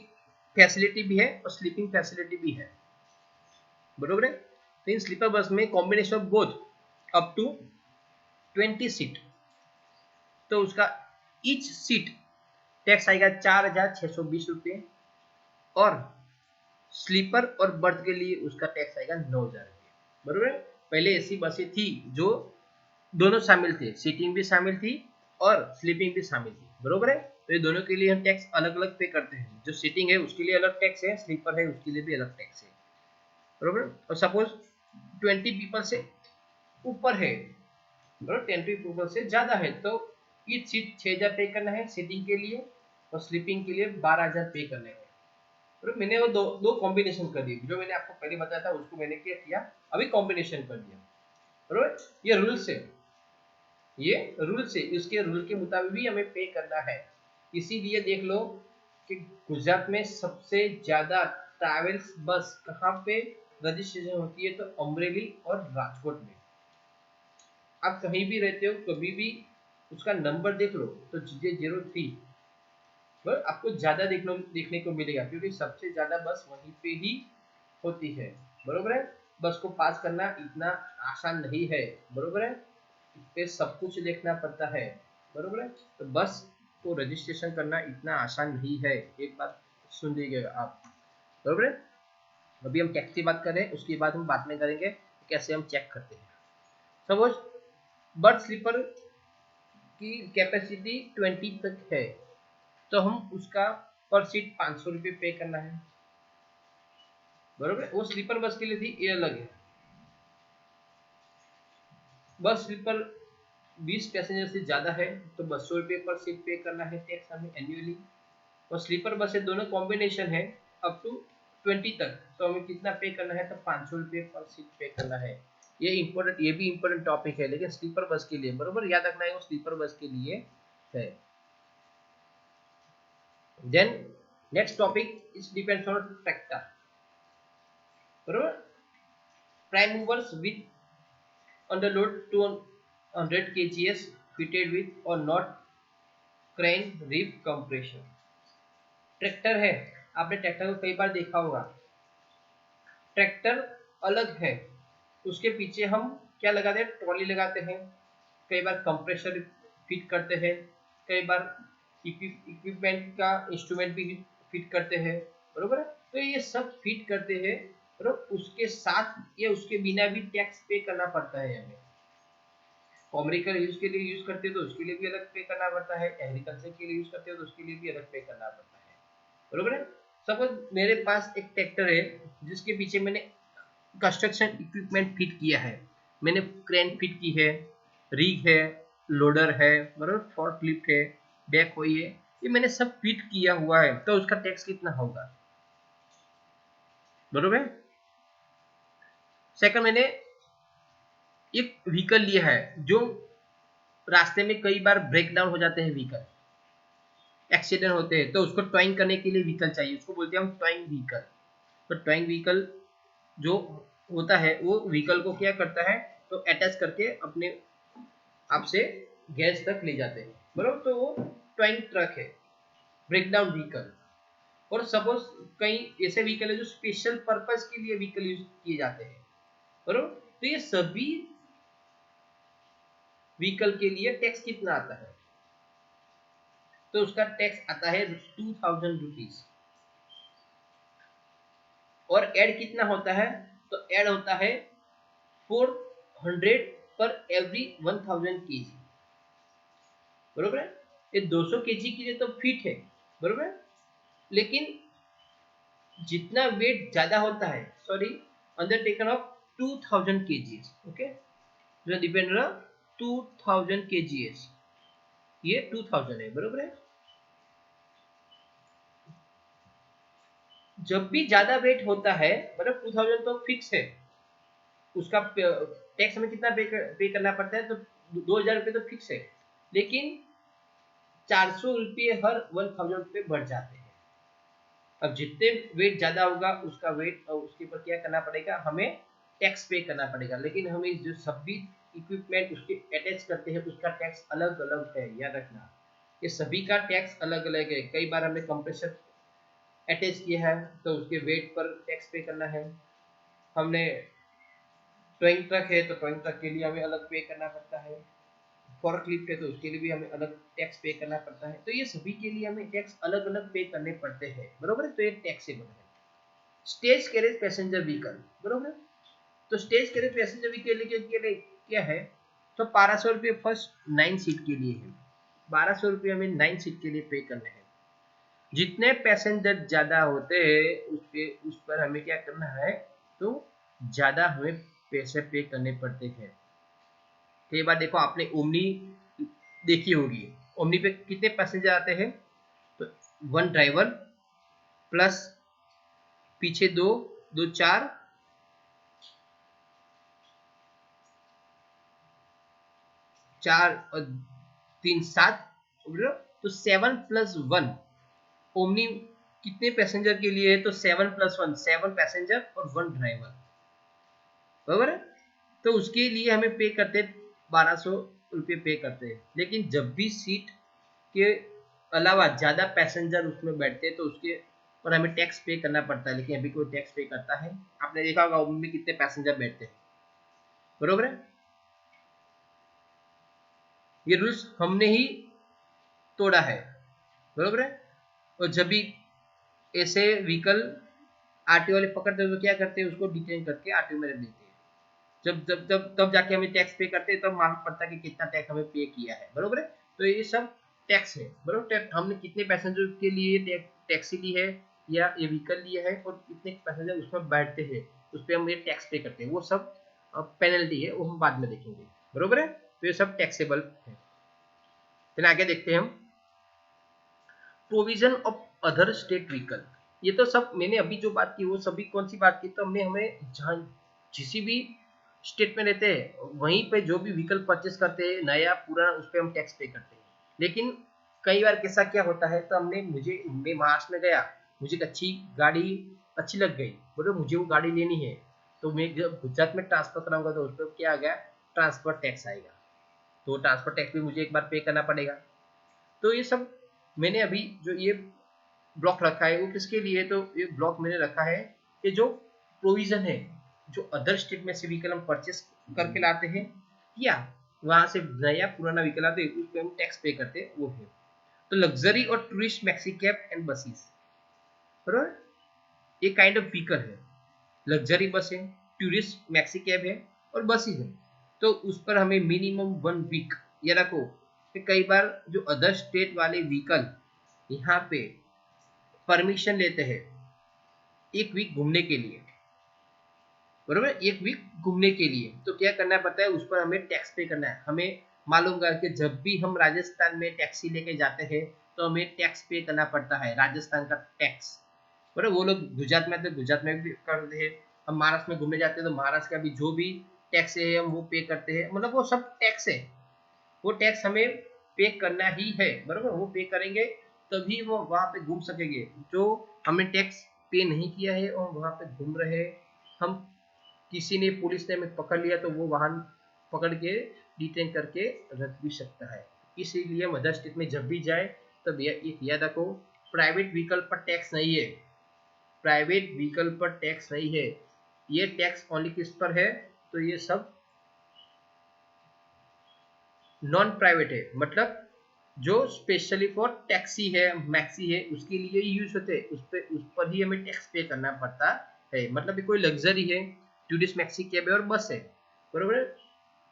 फैसिलिटी भी है और स्लीपिंग फैसिलिटी भी है, बरोबर है। तो इन स्लीपर बस में combination of both up to 20 seat, तो उसका ईच सीट टैक्स आएगा 4,620 रुपये, और स्लीपर और बर्थ के लिए उसका टैक्स आएगा 9,000 रुपये, बरोबर है। पहले ऐसी बसें थी जो दोनों शामिल थे, सीटिंग भी शामिल थी और स्लीपिंग भी शामिल थी, बरोबर है। तो ये दोनों के लिए हम टैक्स अलग अलग पे करते हैं, जो सीटिंग है उसके लिए अलग टैक्स है, स्लीपर है उसके लिए भी अलग टैक्स है, बरोबर। और सपोज 20 पीपल से ऊपर है, बरोबर, 10 पीपल से ज्यादा है, तो ईच सीट 6,000 पे करना है सीटिंग के लिए, और स्लीपिंग के लिए 12,000 पे करने हैं। तो मैंने वो दो कॉम्बिनेशन कर दिए, जो मैंने आपको पहले बताया था उसको मैंने क्या किया, अभी कॉम्बिनेशन कर दिया, बरोबर। ये रूल से, ये रूल से, इसके रूल के मुताबिक भी हमें पे करना है। इसीलिए देख लो कि गुजरात में सबसे ज्यादा ट्रैवल्स बस कहाँ पे रजिस्ट्रेशन होती है, तो अमरेली और राजकोट में। आप कहीं भी रहते हो, कभी भी उसका नंबर देख लो, तो GJ03 पर आपको ज्यादा देखने को मिलेगा, क्योंकि सबसे ज्यादा बस वहीं पे ही होती है, बरोबर है। बस को पास करना इतना आसान नहीं है, बरोबर है, इस पे सब कुछ देखना पड़ता है, बरोबर है। तो बस को रजिस्ट्रेशन करना इतना आसान नहीं है, एक बात सुन लीजिएगा आप, बरोबर है। अभी हम टैक्स की बात कर रहे हैं, उसके बाद हम बात में करेंगे कैसे हम चेक करते हैं। सपोज बर्थ स्लीपर की कैपेसिटी 20 तक है, तो हम उसका पर सीट 500 रुपये पे करना है, बरोबर। वो स्लीपर बस के लिए थी, ये अलग है। बस स्लीपर 20 पैसेंजर से ज्यादा है तो 200 रुपये पर सीट पे करना है टैक्स हमें एनुअली, और स्लीपर बस है दोनों कॉम्बिनेशन है अप टू 20 तक, तो हमें कितना पे करना है, तो 500 रुपये पर सीट पे करना है। ये इंपॉर्टेंट, ये भी इंपॉर्टेंट टॉपिक है, लेकिन स्लीपर बस के लिए, बरोबर, याद रखना है वो स्लीपर बस के लिए है। Then next topic is depends on tractor, बरोबर। Prime movers with under load 200 kgs fitted with or not crane rib compression। Tractor है, आपने ट्रैक्टर को कई बार देखा होगा, ट्रैक्टर अलग है, उसके पीछे हम क्या लगाते हैं, ट्रॉली लगाते हैं, कई बार कंप्रेसर फिट करते हैं, कई बार इक्विपमेंट का इंस्ट्रूमेंट भी फिट करते हैं, बरोबर है। तो ये सब फिट करते हैं, और उसके साथ या उसके बिना भी टैक्स पे करना पड़ता है हमें। कॉमर्शियल यूज के लिए यूज करते हो तो उसके लिए भी अलग पे करना पड़ता है, एग्रीकल्चर के लिए यूज करते हो तो उसके लिए भी अलग पे करना पड़ता है, बरोबर है। सपोज मेरे पास एक ट्रैक्टर है जिसके पीछे मैंने कंस्ट्रक्शन इक्विपमेंट फिट किया है, मैंने क्रेन फिट की है, रिग है, लोडर है, बरोबर, फोर्कलिफ्ट है, बैक होई है, ये मैंने सब फिट किया हुआ है, तो उसका टैक्स कितना होगा, बरोबर। सेकंड, मैंने एक व्हीकल लिया है जो रास्ते में कई बार ब्रेक डाउन हो जाते हैं, व्हीकल एक्सीडेंट होते हैं, तो उसको टॉइंग करने के लिए व्हीकल चाहिए, उसको बोलते हैं हम टॉइंग व्हीकल। तो टॉइंग व्हीकल जो होता है वो व्हीकल को क्या करता है, तो अटैच करके अपने आप से गैस तक ले जाते हैं, बराबर। तो वो टॉइंग ट्रक है, ब्रेकडाउन व्हीकल। और सपोज कई ऐसे व्हीकल है जो स्पेशल पर्पस के लिए व्हीकल यूज किए जाते हैं, बराबर। तो ये सभी व्हीकल के लिए टैक्स कितना आता है? तो उसका टैक्स आता है 2000 रुपीज। और ऐड कितना होता है? तो ऐड होता है 400 पर एवरी 1000 केजी, बरोबर है। ये 200 केजी के लिए तो फिट है, बरोबर है। लेकिन जितना वेट ज्यादा होता है, sorry, undertaken of 2000 KGs, okay, depend रहा 2000 केजीएस, ये 2000 है, बरोबर है। जब भी ज्यादा वेट होता है, मतलब 2000 तो फिक्स है, उसका टैक्स हमें कितना पे करना पड़ता है? तो 2000 रुपये तो फिक्स है, लेकिन 400 रुपये हर 1000 रुपये बढ़ जाते हैं। अब जितने वेट ज्यादा होगा उसका वेट उसके ऊपर क्या करना पड़ेगा? हमें टैक्स पे करना पड़ेगा। लेकिन हमें जो सभी इक्विपमेंट उसके अटैच करते हैं उसका टैक्स अलग अलग है, याद रखना। ये सभी का टैक्स अलग अलग है। कई बार हमने कंप्रेसर अटैच किया है तो उसके वेट पर टैक्स पे करना है। हमने टोइंग ट्रक है तो टोइंग ट्रक के लिए हमें अलग पे करना पड़ता है। फॉर्कलिफ्ट है तो उसके लिए भी हमें अलग टैक्स पे करना पड़ता है। तो ये सभी के लिए हमें टैक्स अलग अलग पे करने पड़ते हैं, बरोबर है। तो ये टैक्सेबल है। स्टेज कैरेज पैसेंजर व्हीकल, बरोबर है। तो स्टेज कैरेज पैसेंजर व्हीकल के लिए क्या है? तो 1200 रुपये फर्स्ट 9 सीट के लिए है। 1200 रुपये हमें 9 सीट के लिए पे करने हैं। जितने पैसेंजर ज्यादा होते हैं उस पर हमें क्या करना है? तो ज्यादा हमें पैसे पे करने पड़ते हैं। कई बार देखो, आपने ओमनी देखी होगी। ओमनी पे कितने पैसेंजर आते हैं? तो 1 ड्राइवर प्लस पीछे दो, 2 4, 4 और 3 7, तो 7 प्लस 1। ओमनी कितने पैसेंजर के लिए है? तो 7 प्लस 1, 7 पैसेंजर और 1 ड्राइवर, बराबर है। तो उसके लिए हमें पे करते 1200 रुपये पे करते हैं। लेकिन जब भी सीट के अलावा ज्यादा पैसेंजर उसमें बैठते हैं तो उसके पर हमें टैक्स पे करना पड़ता है। लेकिन अभी कोई टैक्स पे करता है? आपने देखा होगा उनमें कितने पैसेंजर बैठते हैं, बरोबर है। ये रूल्स हमने ही तोड़ा है, बरोबर है। और जब भी ऐसे व्हीकल आरटीओ वाले पकड़ते हैं तो क्या करते हैं? उसको डिटेन करके आरटीओ में रख देते हैं। जब जब जब तब जाके हमें टैक्स पे करते हैं, तब मालूम पड़ता है कि कितना टैक्स हमें पे किया है, बरोबर है। तो ये सब टैक्स है, बरोबर। हमने कितने पैसेंजर के लिए टैक्सी ली है या ये व्हीकल लिया है और कितने पैसेंजर उसमें बैठते हैं, उस पर हम ये टैक्स पे करते हैं। वो सब पेनल्टी है, वो हम बाद में देखेंगे, बरोबर है। तो ये सब टैक्सेबल है। फिर आगे देखते हैं हम provision of other state vehicle. ये तो सब मैंने अभी जो बात की वो सभी कौन सी बात की? तो हमने हमें जहाँ जिस भी स्टेट में रहते हैं वहीं पे जो भी व्हीकल परचेस करते हैं, नया पुराना, उस पर हम टैक्स पे करते हैं। लेकिन कई बार कैसा क्या होता है? तो मैं महाराष्ट्र में गया, मुझे एक अच्छी गाड़ी अच्छी लग गई, बोले मुझे वो गाड़ी लेनी है। तो मैं जब गुजरात में ट्रांसफर कराऊंगा तो उस पर क्या आ गया? ट्रांसफर टैक्स आएगा। तो ट्रांसफर टैक्स भी मुझे एक बार पे करना पड़ेगा। तो ये सब मैंने अभी जो ये ब्लॉक रखा है वो किसके लिए? तो ये ब्लॉक मैंने रखा है कि जो प्रोविजन है, जो अदर स्टेट में से व्हीकल हम परचेस करके लाते हैं या वहां से नया पुराना व्हीकल आते हैं उस पर हम टैक्स पे करते हैं, वो है। तो लग्जरी और tourist maxi cab and buses, बराबर, ये काइंड ऑफ व्हीकल है। लग्जरी बस है, टूरिस्ट मैक्सी कैब है और बसेस है। तो उस पर हमें मिनिमम 1 वीक, ये रखो कि कई बार जो अदर स्टेट वाले व्हीकल यहाँ पे परमिशन लेते हैं 1 वीक घूमने के लिए, बरोबर, 1 वीक घूमने के लिए। तो क्या करना पड़ता है? उस पर हमें टैक्स पे करना है। हमें मालूम कर कि जब भी हम राजस्थान में टैक्सी लेके जाते हैं तो हमें टैक्स पे करना पड़ता है, राजस्थान का टैक्स, बराबर। वो लोग गुजरात में तो गुजरात में भी करते हैं, हम महाराष्ट्र में घूमने जाते हैं तो महाराष्ट्र का भी जो भी टैक्स है हम वो पे करते हैं। मतलब वो सब टैक्स है, वो टैक्स हमें पे करना ही है, बराबर। वो पे करेंगे तभी वो वहां पे घूम सकेंगे। जो हमने टैक्स पे नहीं किया है और वहां पे घूम रहे हैं हम, किसी ने पुलिस ने हमें पकड़ लिया तो वो वाहन पकड़ के डिटेन करके रख भी सकता है। इसीलिए मदर स्टेट में जब भी जाए तब एक याद रखो, प्राइवेट व्हीकल पर टैक्स नहीं है, प्राइवेट व्हीकल पर टैक्स नहीं है, ये टैक्स ओनली किस पर है, तो ये सब नॉन प्राइवेट है, मतलब जो स्पेशली फॉर टैक्सी है, मैक्सी है, उसके लिए यूज होते हैं, उस पर ही हमें टैक्स पे करना पड़ता है। मतलब कोई लग्जरी है, टूरिस्ट मैक्सी कैब है और बस है, बरोबर,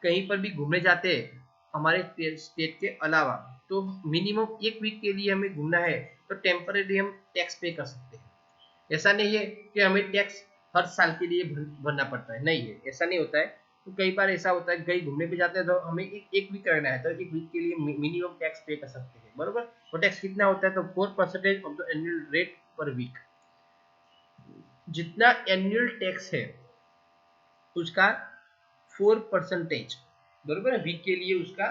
कहीं पर भी घूमने जाते हैं हमारे स्टेट के अलावा, तो मिनिमम एक वीक के लिए हमें घूमना है तो टेम्पररी हम टैक्स पे कर सकते हैं। ऐसा नहीं है कि हमें टैक्स हर साल के लिए भरना पड़ता है, नहीं है, ऐसा नहीं होता है। तो कई बार ऐसा होता है कहीं घूमने पे जाते हैं तो हमें एक वीक रहना है, तो एक वीक के लिए मिनिमम टैक्स पे कर सकते हैं, बरोबर। वो टैक्स कितना होता है, तो 4% of the annual rate per week. जितना एनुअल टैक्स है उसका 4%, बरोबर, वीक के लिए उसका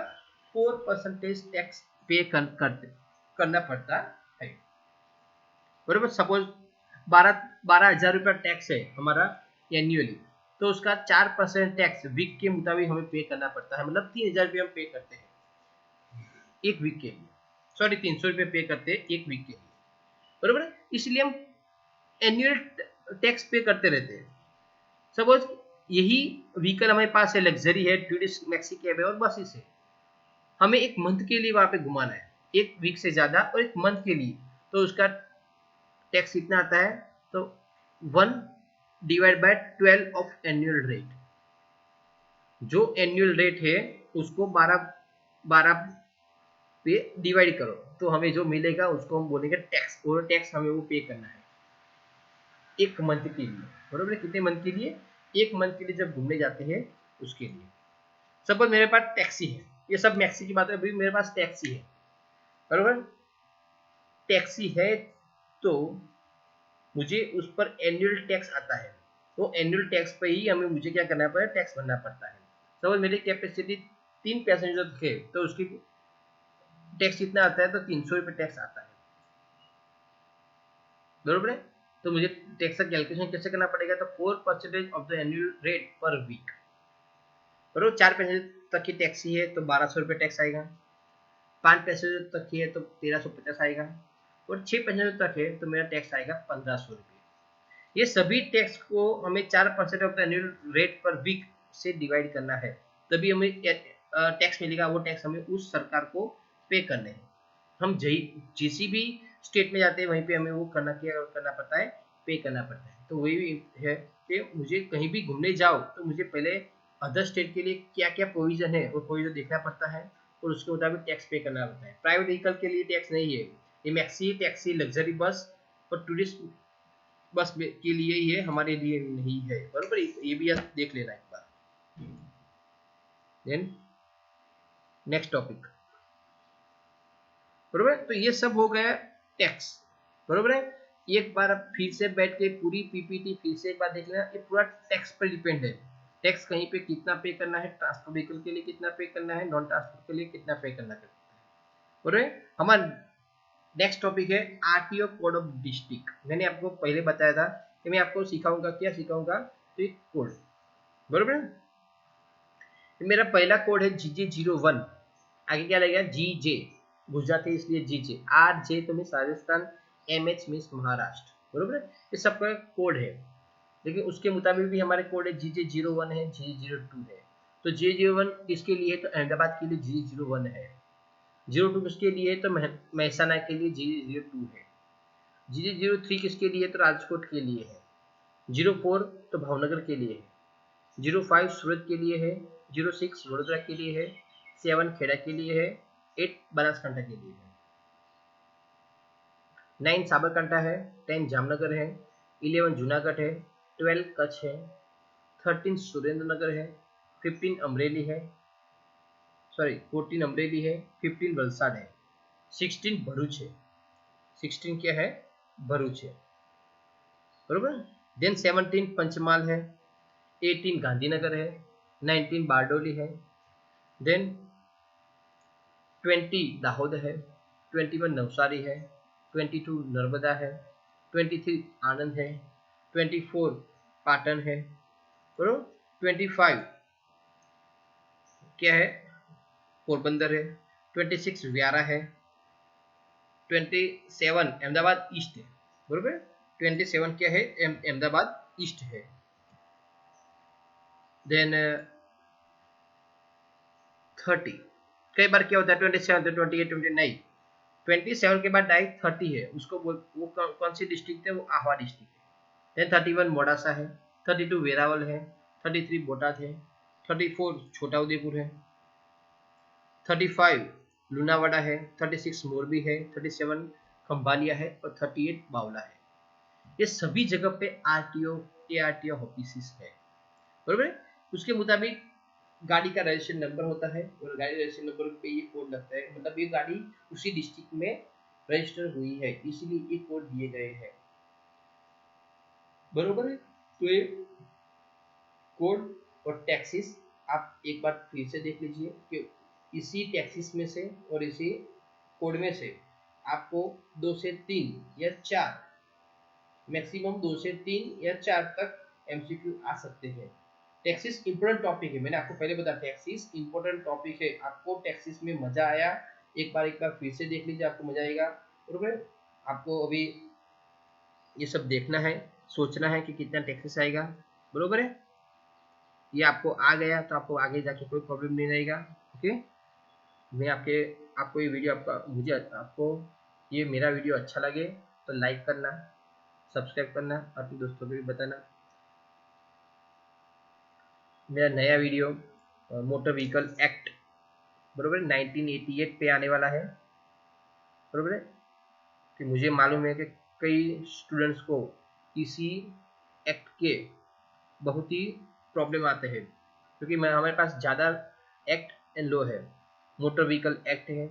4% टैक्स पे करना पड़ता है, बरोबर। सपोज 12,000 रुपया टैक्स है हमारा एनुअली, तो उसका 4% टैक्स वीक के मुताबिक हमें पे करना पड़ता है, मतलब 3,000 रुपये हम पे करते हैं एक वीक के लिए, सॉरी 300 रुपये पे करते हैं एक वीक के लिए, बरोबर। इसलिए हम एनुअल टैक्स पे करते रहते हैं। सपोज यही व्हीकल हमारे पास है, लग्जरी है, टूरिस्ट मैक्सी कैब है और बसेस है, हमें एक मंथ के लिए वहां पे घुमाना है, एक वीक से ज्यादा और एक मंथ के लिए, तो उसका टैक्स कितना आता है, तो 1/12 ऑफ एनुअल रेट। जो एनुअल रेट है उसको 12 पे डिवाइड करो, तो हमें जो मिलेगा उसको हम बोलेंगे टैक्स, और टैक्स हमें वो पे करना है एक मंथ के लिए, बरोबर। कितने मंथ के लिए, एक मंथ के लिए जब घूमने जाते हैं उसके लिए। सपोज मेरे पास टैक्सी है, ये सब मैक्सी की बात है, अभी मेरे पास टैक्सी है, बरोबर, टैक्सी है, तो मुझे उस पर एनुअल टैक्स आता है, तो एनुअल टैक्स पे ही हमें मुझे क्या करना पड़ता है, टैक्स भरना पड़ता है। सपोज मेरी कैपेसिटी 3 पैसेंजर थे, तो उसकी टैक्स कितना आता है, तो 300 रुपये टैक्स आता है, बरोबर है। तो मुझे टैक्स का कैलकुलेशन कैसे करना पड़ेगा, तो 4% of the annual rate per week, बरोबर। 4 पैसेंजर तक की टैक्सी है तो 1200 रुपये टैक्स आएगा, 5 पैसेंजर तक की है तो 1350 आएगा, और 6 पैसेंजर तक है तो मेरा टैक्स आएगा 1500 रुपये। ये सभी टैक्स को हमें 4% of the annual rate per week से डिवाइड करना है, तभी हमें टैक्स मिलेगा। वो टैक्स हमें उस सरकार को पे करने हैं। हम जिस भी स्टेट में जाते हैं वहीं पे हमें वो करना पड़ता है, पे करना पड़ता है। तो वही है कि मुझे कहीं भी घूमने जाओ तो मुझे पहले अदर स्टेट के लिए क्या क्या प्रोविजन है वो प्रोविजन देखना पड़ता है, और उसके मुताबिक टैक्स पे करना पड़ता है। प्राइवेट व्हीकल के लिए टैक्स नहीं है, ये मैक्सी टैक्सी, लग्जरी बस और टूरिस्ट बस के लिए ही है, हमारे लिए नहीं है, बराबर। ये भी आप देख लेना एक बार। देन नेक्स्ट टॉपिक, बराबर। तो ये सब हो गया टैक्स, बराबर है। एक बार आप फिर से बैठ के पूरी पीपीटी फिर से एक बार देख लेना, ये पूरा टैक्स पर डिपेंड है। टैक्स कहीं पे कितना पे करना है, ट्रांसपोर्ट व्हीकल के लिए कितना पे करना है, नॉन ट्रांसपोर्ट के लिए कितना पे करना है, बराबर। हमारा नेक्स्ट टॉपिक है आरटीओ कोड ऑफ डिस्ट्रिक्ट। मैंने आपको पहले बताया था कि मैं आपको सिखाऊंगा, क्या सिखाऊंगा, तो एक कोड, बरोबर। मेरा पहला कोड है GJ01, आगे क्या लगेगा GJ, गुजराती इसलिए GJ, RJ तो means Rajasthan, MH means Maharashtra, बरोबर। ये सबका कोड है, लेकिन उसके मुताबिक भी हमारे कोड है GJ01 है, GJ02 है। तो GJ01 किसके लिए, तो अहमदाबाद के लिए GJ01 है, 02 किसके लिए, तो महसाना के लिए GJ02 है, GJ03 किसके लिए, तो राजकोट के लिए है, 04 तो भावनगर के लिए है, 05 सूरत के लिए है, 06 वडोदरा के लिए है, 7 खेड़ा के लिए है, 8 बनासकांठा के लिए है, 9 साबरकांठा है, 10 जामनगर है, 11 जूनागढ़ है, 12 कच्छ है, 13 सुरेंद्रनगर है, 15 अमरेली है, सॉरी 14 अमरेली है, 15 वलसाड है, 16 भरूच है, 16 क्या है, भरूच है, बरोबर। देन 17 पंचमहाल है, 18 गांधीनगर है, 19 बारडोली है, देन 20 दाहोद है, 21 नवसारी है, 22 नर्मदा है, 23 आनंद है, 24 पाटन है, बरोबर। 25 क्या है, पोरबंदर है, 26 व्यारा है, 27 अहमदाबाद ईस्ट है, बरोबर। 27 क्या है, अहमदाबाद ईस्ट है। देन 30, कई बार क्या होता है 27 तो 28 29, 27 के बाद डायरेक्ट 30 है, उसको वो कौन सी डिस्ट्रिक्ट है, वो आह्वा डिस्ट्रिक्ट है। देन 31 मोडासा है, 32 वेरावल है, 33 बोटाद है, 34 छोटा उदेपुर है, 35 लुनावाड़ा है, 36 मोरबी है, 37 खंभालिया है और 38 बावला है। ये सभी जगह पे आरटीओ एआरटीओ ऑफिस है, बरोबर है। उसके मुताबिक गाड़ी का रजिस्ट्रेशन नंबर होता है और गाड़ी रजिस्ट्रेशन नंबर पे ये कोड लगता है, मतलब ये गाड़ी उसी डिस्ट्रिक्ट में रजिस्टर हुई है, इसीलिए ये कोड दिए गए हैं, बरोबर है। तो ये कोड और टैक्सेस आप एक बार फिर से देख लीजिए कि इसी टैक्सेस में से और इसी कोड में से आपको 2 से 3 या 4, मैक्सिमम 2 से 3 या 4 तक एमसीक्यू आ सकते हैं। टैक्सेस इंपॉर्टेंट टॉपिक है, मैंने आपको पहले बताया टैक्सेस इंपॉर्टेंट टॉपिक है। आपको टैक्सेस में मजा आया, एक बार फिर से देख लीजिए, आपको मजा आएगा, बरोबर। आपको अभी ये सब देखना है, सोचना है कि कितना टैक्सेस आएगा, बरोबर है। ये आपको आ गया तो आपको आगे जाके कोई प्रॉब्लम नहीं रहेगा, ओके। मैं आपको ये वीडियो आपको ये मेरा वीडियो अच्छा लगे तो लाइक करना, सब्सक्राइब करना, अपने दोस्तों को भी बताना। मेरा नया वीडियो मोटर व्हीकल एक्ट, बरोबर 1988 पे आने वाला है, बरोबर है। कि मुझे मालूम है कि कई स्टूडेंट्स को इसी एक्ट के बहुत ही प्रॉब्लम आते हैं, क्योंकि हमारे पास ज़्यादा एक्ट एंड लॉ है। मोटर व्हीकल एक्ट है,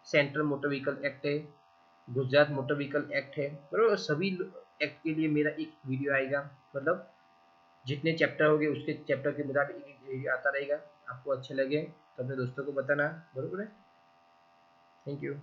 सेंट्रल मोटर व्हीकल एक्ट है, गुजरात मोटर व्हीकल एक्ट है, बरोबर। सभी एक्ट के लिए मेरा एक वीडियो आएगा, मतलब जितने चैप्टर होंगे उसके चैप्टर के मुताबिक एक वीडियो आता रहेगा। आपको अच्छे लगे तो अपने दोस्तों को बताना, बरोबर है। Thank you.